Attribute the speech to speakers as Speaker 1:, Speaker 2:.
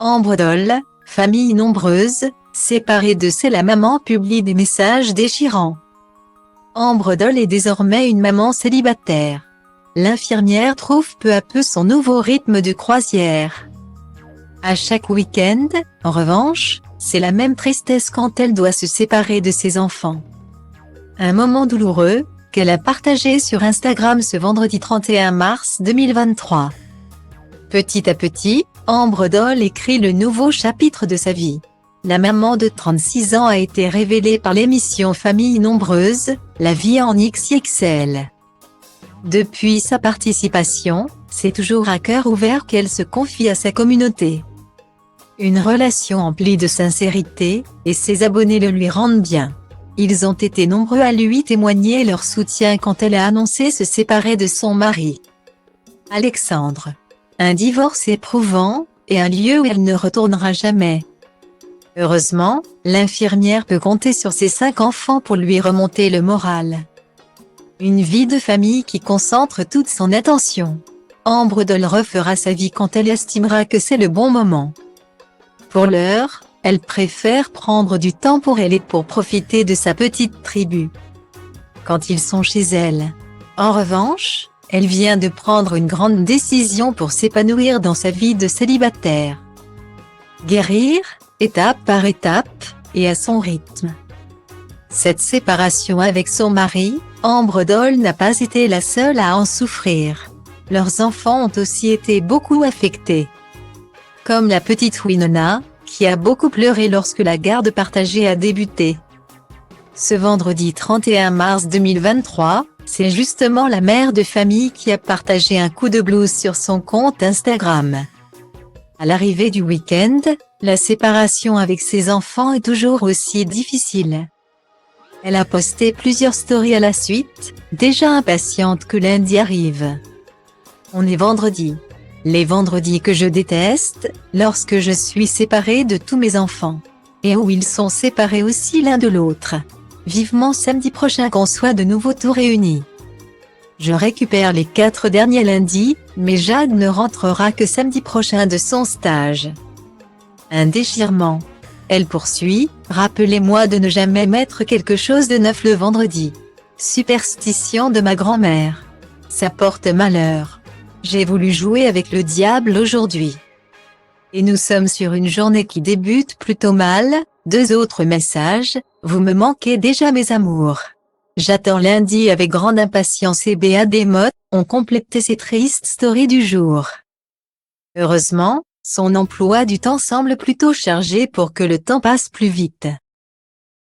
Speaker 1: Ambre Doll, famille nombreuse, séparée de la maman publie des messages déchirants. Ambre Doll est désormais une maman célibataire. L'infirmière trouve peu à peu son nouveau rythme de croisière. À chaque week-end, en revanche, c'est la même tristesse quand elle doit se séparer de ses enfants. Un moment douloureux, qu'elle a partagé sur Instagram ce vendredi 31 mars 2023. Petit à petit, Ambre Doll écrit le nouveau chapitre de sa vie. La maman de 36 ans a été révélée par l'émission Famille Nombreuse, La vie en XXL. Depuis sa participation, c'est toujours à cœur ouvert qu'elle se confie à sa communauté. Une relation emplie de sincérité, et ses abonnés le lui rendent bien. Ils ont été nombreux à lui témoigner leur soutien quand elle a annoncé se séparer de son mari. Alexandre. Un divorce éprouvant, et un lieu où elle ne retournera jamais. Heureusement, l'infirmière peut compter sur ses 5 enfants pour lui remonter le moral. Une vie de famille qui concentre toute son attention. Ambre Doll refera sa vie quand elle estimera que c'est le bon moment. Pour l'heure, elle préfère prendre du temps pour elle et pour profiter de sa petite tribu. Quand ils sont chez elle. En revanche, elle vient de prendre une grande décision pour s'épanouir dans sa vie de célibataire. Guérir, étape par étape, et à son rythme. Cette séparation avec son mari, Ambre Doll n'a pas été la seule à en souffrir. Leurs enfants ont aussi été beaucoup affectés. Comme la petite Winona, qui a beaucoup pleuré lorsque la garde partagée a débuté. Ce vendredi 31 mars 2023, c'est justement la mère de famille qui a partagé un coup de blues sur son compte Instagram. À l'arrivée du week-end, la séparation avec ses enfants est toujours aussi difficile. Elle a posté plusieurs stories à la suite, déjà impatiente que lundi arrive. On est vendredi. Les vendredis que je déteste, lorsque je suis séparée de tous mes enfants. Et où ils sont séparés aussi l'un de l'autre. Vivement samedi prochain qu'on soit de nouveau tous réunis. Je récupère les 4 derniers lundis, mais Jade ne rentrera que samedi prochain de son stage. Un déchirement. Elle poursuit, rappelez-moi de ne jamais mettre quelque chose de neuf le vendredi. Superstition de ma grand-mère. Ça porte malheur. J'ai voulu jouer avec le diable aujourd'hui. Et nous sommes sur une journée qui débute plutôt mal. 2 autres messages, vous me manquez déjà mes amours. J'attends lundi avec grande impatience et BA Mots ont complété ces tristes stories du jour. Heureusement, son emploi du temps semble plutôt chargé pour que le temps passe plus vite.